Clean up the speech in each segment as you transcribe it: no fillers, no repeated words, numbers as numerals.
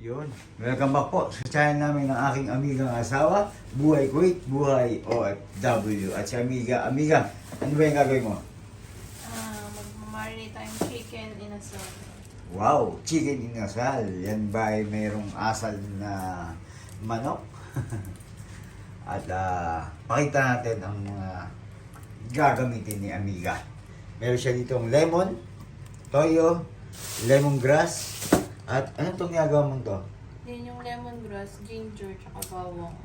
Yun. Welcome back po sa channel namin ng aking amigang asawa, Buhay Kuwait, Buhay OFW. At si Amiga, ano ba yung gagawin mo? Magmamarinate tayong chicken in a sauce. Wow, chicken inasal. Yan ba ay mayroong asal na manok? At pakita natin ang mga gagamitin ni Amiga. Meron siya ditong lemon, toyo, lemongrass, at anong itong ginagawa mong to? Yan yung lemongrass, ginger, tsaka bawang.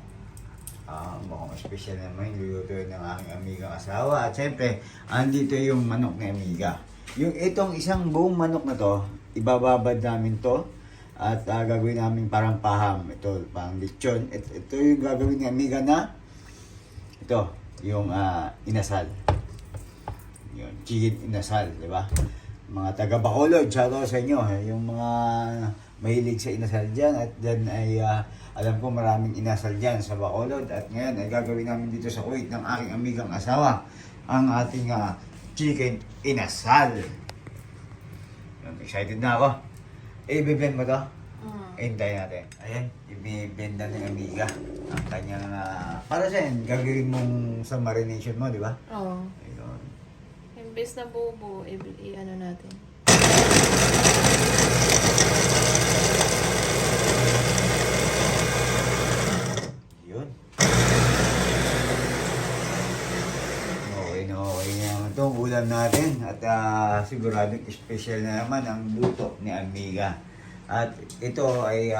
Mukhang special naman yung lulutuin ng aking amigang asawa. At syempre, andito yung manok ni Amiga. Yung itong isang buong manok na to, ibababad namin to. At gagawin namin parang paham. Ito, parang lechon. Ito yung gagawin ni Amiga na ito, yung inasal. Yung chicken inasal, di ba? Mga taga Bacolod, shoutout sa inyo. Yung mga mahilig sa inasal dyan. At dyan ay alam ko maraming inasal dyan sa Bacolod. At ngayon ay gagawin namin dito sa Kuwait ng aking amigang asawa ang ating chicken inasal. Excited na ako. I-blend mo to? Hintayin natin. Ayan, i-blend na ng amiga. Ang kanyang, para saan, gagawin mong sa marination mo, di ba? Oo. Ayun. Imbes na buo, i-ano natin. Yun. Okay na naman itong ulam natin. At siguradong special na naman ang luto ni Amiga. At ito ay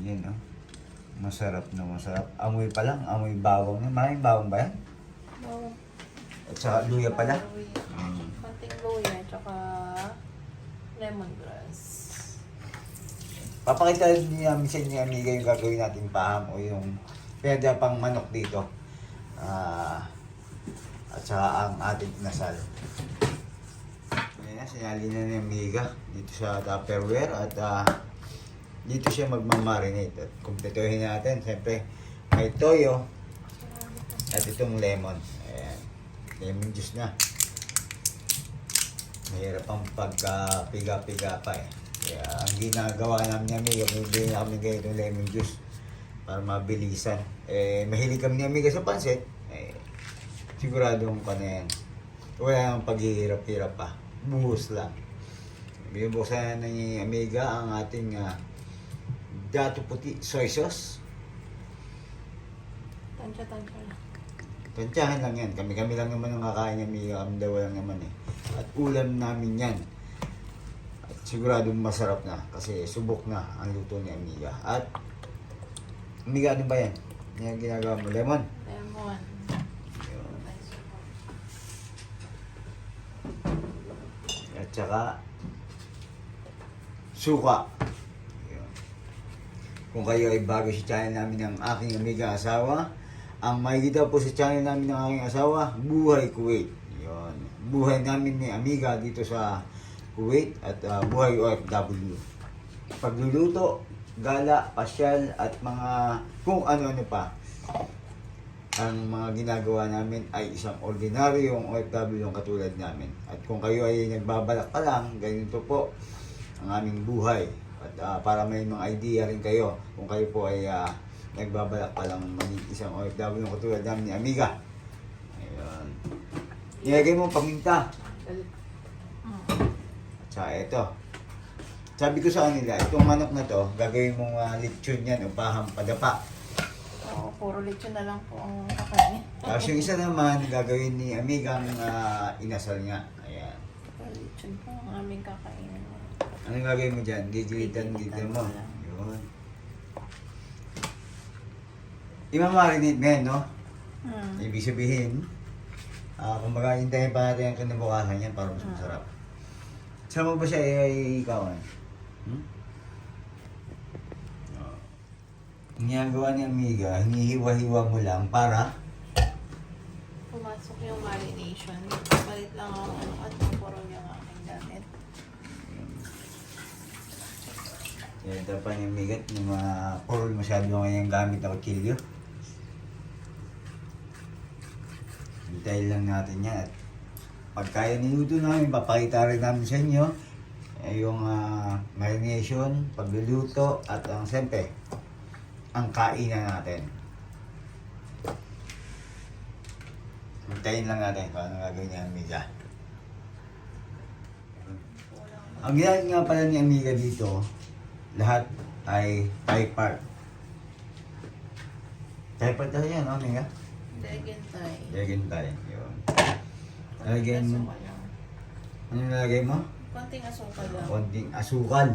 yan, no? Masarap na masarap. Amoy pa lang, amoy bawang na. Maraming bawang ba yan? Bawang. At saka luya pala. Konting luya, tsaka lemongrass. Papakita niya minsan ni Amiga yung gagawin natin paham o yung pwede pang manok dito. At saka ang ating inasal. Ayan, sinali na ni Amiga dito sa Tupperware at dito siya magmamarinate. At kumpletuhin natin, siyempre may toyo at itong lemon. Ayan, lemon juice na. Mahirap ang pagka-piga-piga pa eh. Kaya ang ginagawa namin ni Amiga, bibili na kami ganitong lemon juice para mabilisan. Mahilig kami ni Amiga sa pansit. Siguradong pa na yan. Wala nang paghihirap-hirap pa. Buhos lang. Binubuksan na ni Amiga ang ating dato puti soy sauce. Tansya-tansya lang. Tansyahan lang yan. Kami-kami lang naman ang kakain ni Amiga. Kami daw lang naman eh. At ulam namin yan. At siguradong masarap na. Kasi subok na ang luto ni Amiga. At Amiga, ano ba yan? Yan ang ginagawa mo. Lemon? Lemon. Yun. At saka suka. Yun. Kung kayo ay bago sa channel namin ng aking amiga asawa, ang makikita po sa channel namin ng aking asawa, Buhay Kuwait. Yun. Buhay namin ni Amiga dito sa Kuwait at Buhay OFW. Pagluluto, gala, pasyal at mga kung ano-ano pa. Ang mga ginagawa namin ay isang ordinaryong OFW yung katulad namin. At kung kayo ay nagbabalak pa lang, ganito po ang aming buhay. At para may mga idea rin kayo kung kayo po ay nagbabalak pa lang maging isang OFW yung katulad namin ni Amiga. Ayun. Nilagay mo paminta. At saka ito. Sabi ko sa kanila, itong manok na to, gagawin mong lechon yan o paham padapa. Oo, puro lechon na lang po ang kakain. Tapos yung isa naman, gagawin ni Amigang inasal niya. Ayan. Puro lechon po ang aming kakainin. Anong gagawin mo dyan? Gigilitan mo. Yun. Imamarinate mo yan, no? Ibig sabihin, kumbaga hintayin pa natin ang kinabukasan yan para mas masarap. Saan mo ba siya ikawan? Ang ginagawa ni Amiga, hinihiwa-hiwa mo lang para Pumasok yung marination. Palit lang ako at puro yung aking gamit. yan, tapan yung migat ng mga purol masyado ngayong gamit na kutsilyo. Hintayin lang natin yan. At pagkaya niluto namin, papakita rin namin sa inyo yung marination, pagluluto, at ang siyempre, ang kainan natin. Hintayin lang natin kung ano gagawin niya Amiga. Ang ginagawa nga pala ni Amiga dito, lahat ay Thai part. Thai part talaga yan, no, Amiga? Degentay. Degentay, yun. Lagyan mo. Asukal lang. Ano nilagay mo? Konting asukal lang. Konting asukal.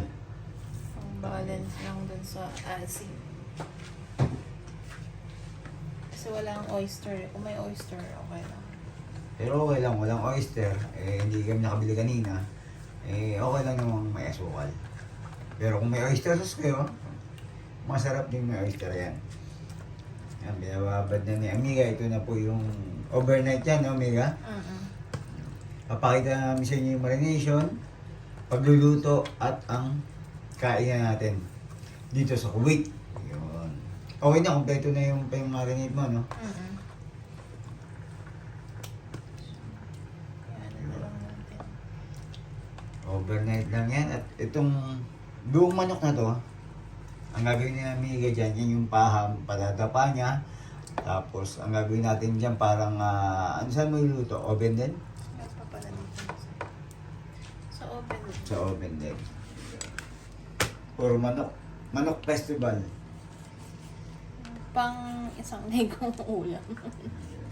Ang balance lang dun sa asin. Kasi walang oyster. Kung may oyster, okay lang. Pero okay lang, walang oyster. Hindi kami nakabili kanina. Okay lang namang may asukal. Pero kung may oyster sauce kayo, masarap din may oyster yan. Yan, binababad na ni Amiga. Ito na po yung overnight yan, no, Amiga? Papakita namin sa inyo yung marination, pagluluto, at ang kainan natin dito sa Kuwait. Yun. Okay na, kompleto na yung marinate mo, no? Overnight lang yan. At itong buong manok na to, ang gagawin ni Amiga dyan, yan yung paham, patadapa niya. Tapos, ang gagawin natin dyan, parang, ano saan mo iluto? Oven din? Sa oven. Sa oven din. Puro manok. Manok festival. Pang isang ligong ulam.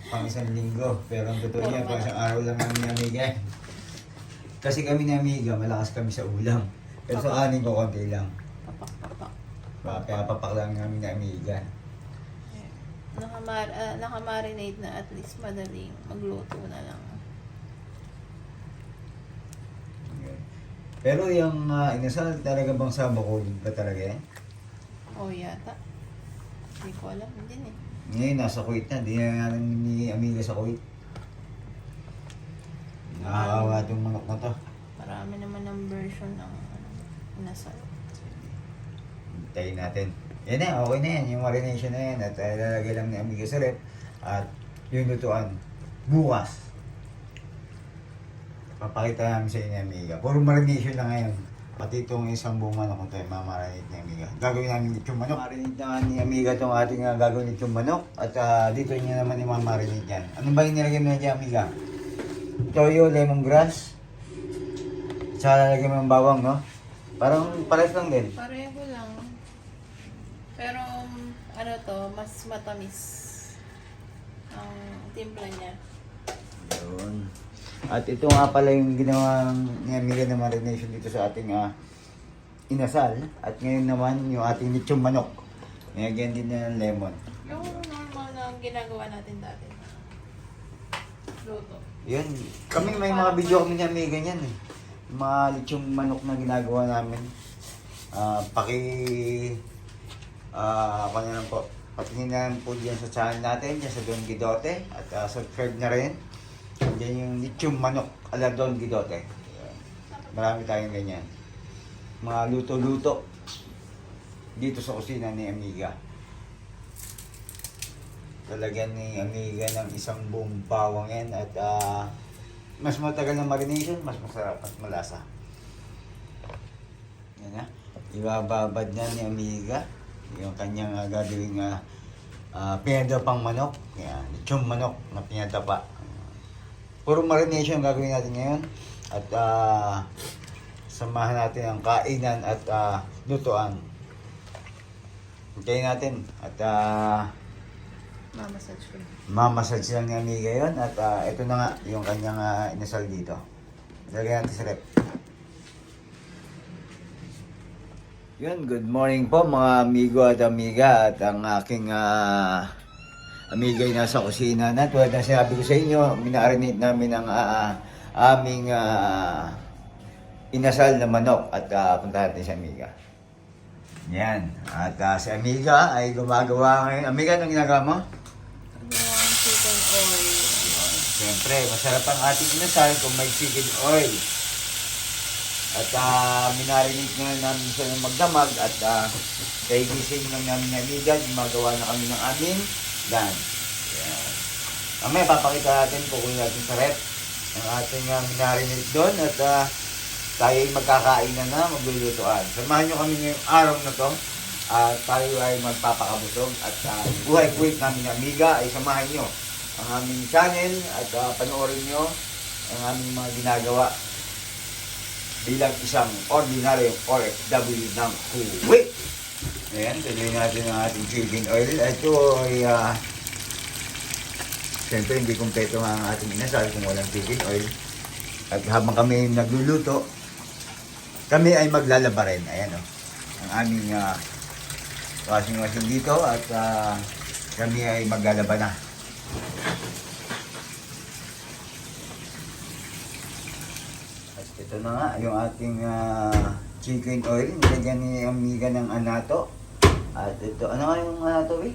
Pang isang linggo. Pero ang totoo Puro niya, pang manok. isang araw lang namin ni Amiga. Kasi kami ni Amiga, malakas kami sa ulam. Pero sa anin ko, konti lang. Papak. Kaya papak lang namin ni Amiga. Nakamarinate na at least madaling magluto na lang. Pero yung inasal talaga bang sa Bacolod ba talaga yan? Yata. Hindi ko alam. Hindi eh. Ngayon, nasa Kuwait na. Di na namin ni Amiga sa Kuwait. Nakakawa itong manok na to. Marami naman ng version ng inasal. Hintayin natin. Yan na, okay na yan. Yung marination na yan. At lalagay lang ni Amiga sa rep. At yung lutuan, bukas. Papakita namin sa inyo, Amiga. Puro marination lang ngayon. Pati itong isang buong manok ito, mamarinate ni Amiga. Gagawin namin itong manok. Marinate na ni Amiga itong ating gagawin itong manok. At dito niya naman imamarinate yan. Ano ba yung nilagay mo na Amiga? Toyo, lemongrass. Tsaka lalagay mo ng bawang, no? Parang pares lang din. Pareho lang. Pero ano to, mas matamis ang timpla niya. Yun. At ito nga pala yung ginawang ni Amiga na marination dito sa ating inasal. At ngayon naman yung ating lechong manok. Nilagyan din na ng lemon. Yung normal na ginagawa natin dati. Luto. Yun. Kami may mga video kami ni Amiga niyan eh. Yung mga lechong manok na ginagawa namin. Ako na lang po. Patingin na lang po dyan sa channel natin, dyan sa Don Guidote. At subscribe na rin. Diyan yung lechong manok ala Don Guidote. Ayan. Marami tayong ganyan. Mga luto-luto dito sa kusina ni Amiga. Talagyan ni Amiga ng isang buong bawang yan at mas matagal ng marination, mas masarap at malasa. Yan na. Ibababad na ni Amiga yung kanyang gagawing pinadapang manok. Yan, lechong manok na pinadapa. Puro marination ang gagawin natin ngayon at samahan natin ang kainan at lutuan. Hintayin natin at Mamassage ko. mamassage lang ni Amiga yun at ito na nga yung kanyang inasal dito. Lagyan natin sa rep. Yun, good morning po mga amigo at amiga at ang aking Amiga ay nasa kusina na. Tulad na sinabi ko sa inyo, minarinate namin ang aming inasal na manok at puntahan natin si Amiga. Yan. At si Amiga ay gumagawa ngayon. Amiga, anong ginagawa mo? Yung chicken oil. Siyempre, masarap ang ating inasal kung may chicken oil. At minarinate nga namin siya ng magdamag at kay gising lang namin ni Amiga, gumagawa na kami ng aming dan. Yan. Mamaya papakita natin, kukunin natin sa rep ang ating minarinate doon at tayo ay magkakain na maglulutuan. Samahan nyo kami ngayong araw na to. At tayo ay magpapakabusog. At buhay kuwit namin na amiga ay samahan nyo ang aming channel at panoorin nyo ang aming mga ginagawa bilang isang ordinaryong OFW ng Kuwait. Ayan, tuloy natin ang ating chicken oil. Ito ay siyempre hindi kumpleto ang ating inasal kung walang chicken oil. At habang kami nagluluto, kami ay maglalaba rin. Ayan ang aming washing machine dito at kami ay maglalaba na. At ito na nga yung ating chicken oil. Nilagyan ni amiga ng anato. At ito, ano nga yung anato eh?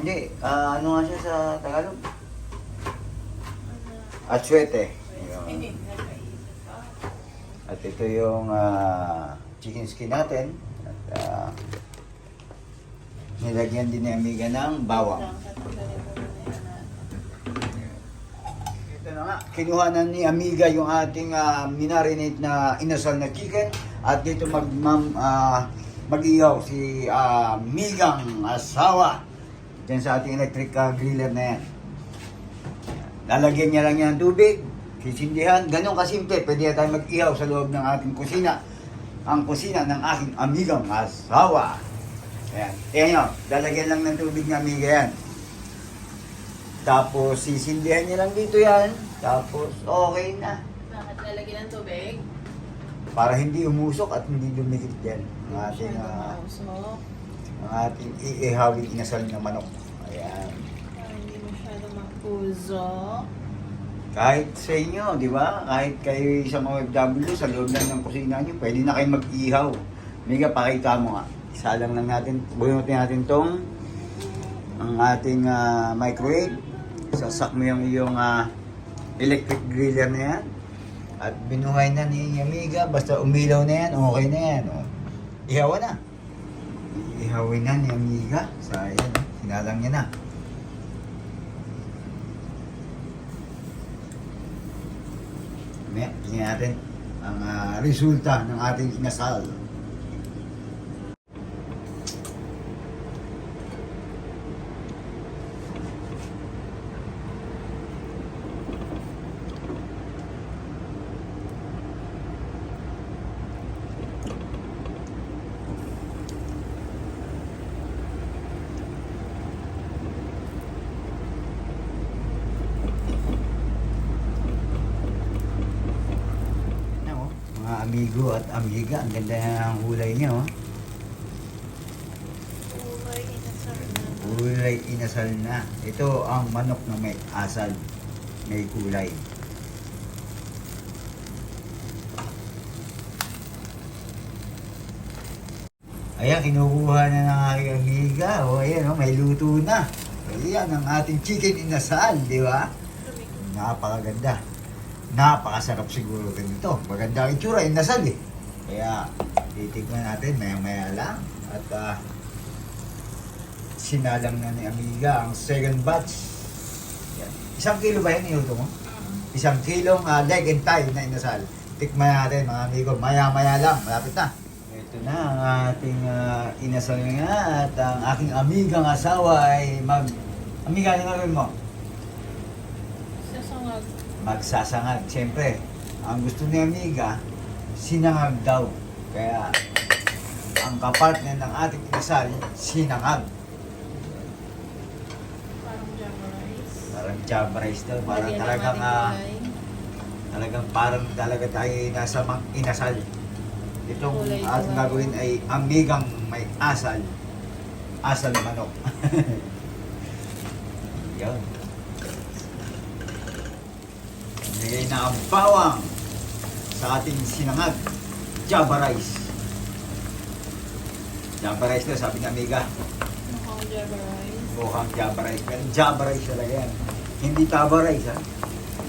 Hindi, ano nga siya sa Tagalog? Atsuete. At ito yung chicken skin natin. At nilagyan din ni amiga ng bawang. Ito na nga, kinuha na ni amiga yung ating minarinate na inasal na chicken. At dito mag-ihaw si migang asawa dyan sa ating electric griller na yan. Lalagyan niya lang yan ng tubig, sisindihan, ganun kasimple. Pwede na tayo mag-ihaw sa loob ng ating kusina. Ang kusina ng aking amigang asawa. Ayan, tingnan nyo, lalagyan lang ng tubig ng amiga yan. Tapos sisindihan niya lang dito yan. Tapos okay na. Bakit lalagyan ng tubig? Para hindi umusok at hindi dumikit yan. Ang ating, Mausok. ang ating iihawin inasal na manok. Ayan. Hindi masyado mapuso. Kahit sa inyo, di ba? Kahit kayo isang OFW, sa loob lang ng kusina nyo, pwede na kayo mag-ihaw. Miga, pakita mo nga. Isa lang natin, bunutin natin tong ang ating microwave. Sasak mo yung iyong electric griller na yan. At binuhay na ni amiga, basta umilaw na yan, okay na yan. Oh. Ihawan na. Ihawin na ni amiga. Sa yan, sinalang niya na. Tingnan natin ang resulta ng ating inasal. Mga amigo at amiga, ang ganda ng hulay niya, oh. Kulay inasal na. Kulay inasal na. Ito ang manok na may asal, may kulay. Ayan, kinukuha na ng aking amiga. O, ayan, oh, may luto na. Ayan, ang ating chicken inasal, di ba? Napakaganda. Napakasarap siguro rin ito. Maganda ang itsura, inasal eh. Kaya, titignan natin maya-maya lang. At sinalang na ni amiga ang second batch. Yan. 1 kilo ba yan inuto mo? 1 kilong leg and thigh na inasal. Tikman natin mga amigo, maya-maya lang. Malapit na. Ito na ang ating inasal nga. At ang aking amigang asawa ay Amiga, ano gagawin mo? Sasangag. Magsasangag. Siyempre, ang gusto ni amiga, sinangag daw. Kaya, ang kapartner ng ating inasal, sinangag. Parang java rice. Parang java rice daw. Parang Lagyan ng talagang, ating parang talaga tayo nasa inasal. Itong Kulay ating kulay. gagawin ay amigang may asal. Asal na manok. Yan. Nilagay na ang bawang sa ating sinangag. Java rice. Java rice na, sabi ng amiga. Mukhang java rice. Mukhang Java rice. Pero Java rice talaga yan. Hindi taba rice, ha?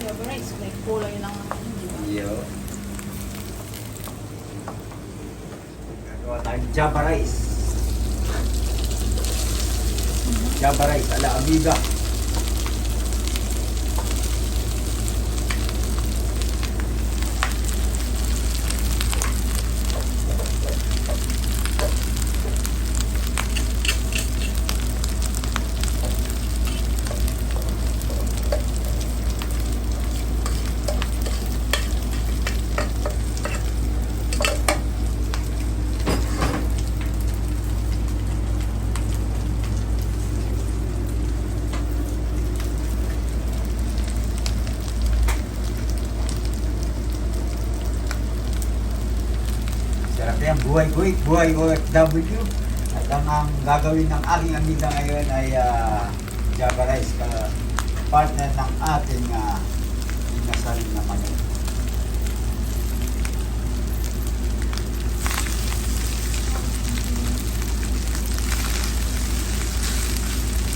Java rice. May kulay lang naman. Di ba? Yo. Gagawa tayong Java rice. Java rice ala amiga. buhay Kuwait, buhay OFW. At ang gagawin ng aking amiga ngayon ay Java Rice, partner ng ating inasal na manok.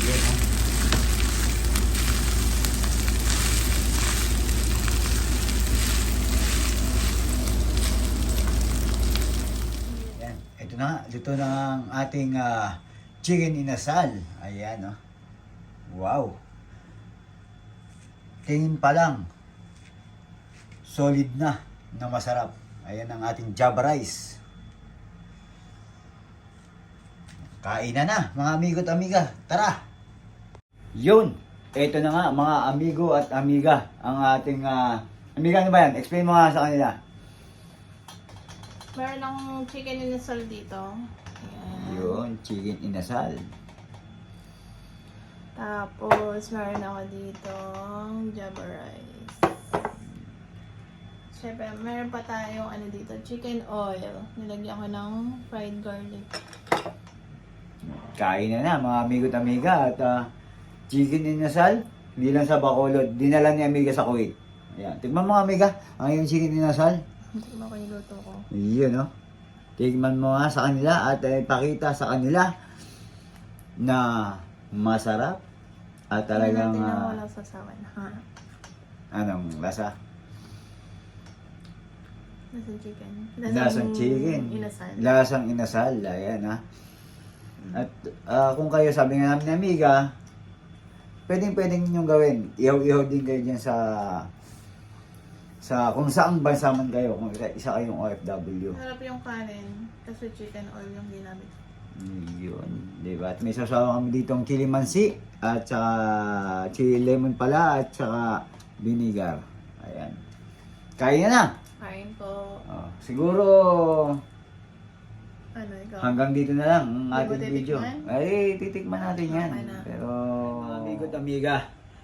Yan, ha? Yan. Ito na, luto na ang ating chicken inasal. Ayan, no? Wow. Tingin pa lang, solid na masarap. Ayan ang ating Java Rice. Kainan na, mga amigo at amiga. Tara! Yun! Ito na nga, mga amigo at amiga. Ang ating, amiga, ano ba yan? Explain mo nga sa kanila. Meron ng chicken inasal dito. Ayan. Yun, chicken inasal. Tapos, meron ako dito Java Rice. Siyempre, meron pa tayong ano dito, chicken oil. Nilagyan ko ng fried garlic. Kain na mga amigo at amiga. At chicken inasal, hindi lang sa Bacolod. Dinala ni amiga sa Kuwait. Ayan. Tignan mo amiga, ang iyong chicken inasal. Hindi mo ko niluto ko. Yun, no? Tignan mo nga sa kanila at ipakita sa kanila na masarap at talagang Tingnan mo lang sasawan. Ha? anong lasa? Lasang chicken. Lasang chicken. Inasal. Lasang inasal. Ayan, ha? At kung kayo, sabi nga namin ni amiga, pwedeng ninyong gawin. Ihaw-ihaw din kayo dyan sa kung saan bansa man kayo, kung isa kayong OFW. Harap yung kanin kasi chicken oil yung ginamit. Yun, di ba? At may sasawa kami dito ang chili mansi at saka chili lemon pala at saka vinegar. Ayan. Kaya na. Kain po. Siguro Ano ikaw? hanggang dito na lang ang Hindi mo ating video. titikman? Ay, titikman natin yan. Okay na. Pero, mga amigo at amiga,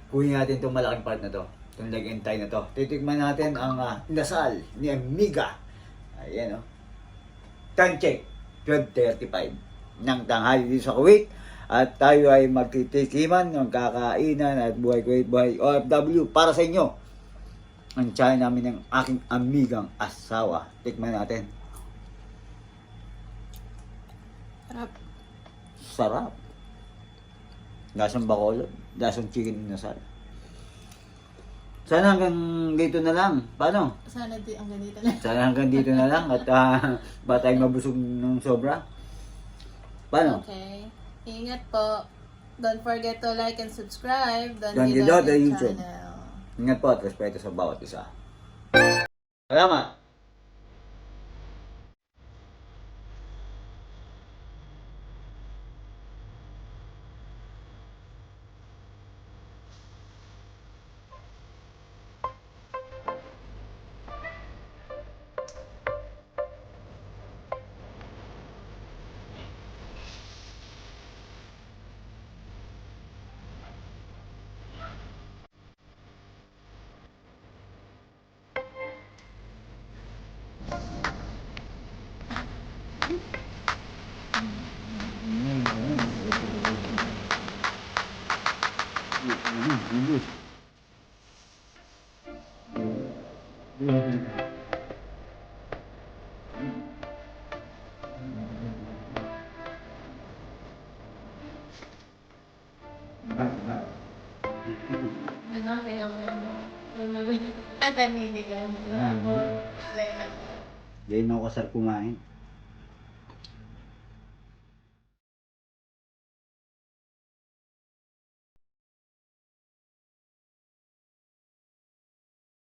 kunin natin itong malaking part na to. Itong lag-and-tie na to. Titikman natin ang inasal ni amiga. Ayan, o. Time check, 12:35 ng tanghali dito sa Kuwait. At tayo ay magtitikiman ng kakainan at buhay Kuwait, buhay OFW para sa inyo. Ang channel namin ng aking amigang asawa. Tikman natin. Harap. Sarap. Lasang Bacolod, lasang chicken inasal. Sana hanggang dito na lang. Paano? Sana ang ganito lang. Sana hanggang dito na lang at ba tayo mabusog ng sobra? Paano? Okay. Ingat po. Don't forget to like and subscribe. Don Don Guidote Guidote YouTube. channel. Ingat po at respeto sa bawat isa. Salamat! Ano? Kaya mo. At naniligan. Diyan ako kasar kumain.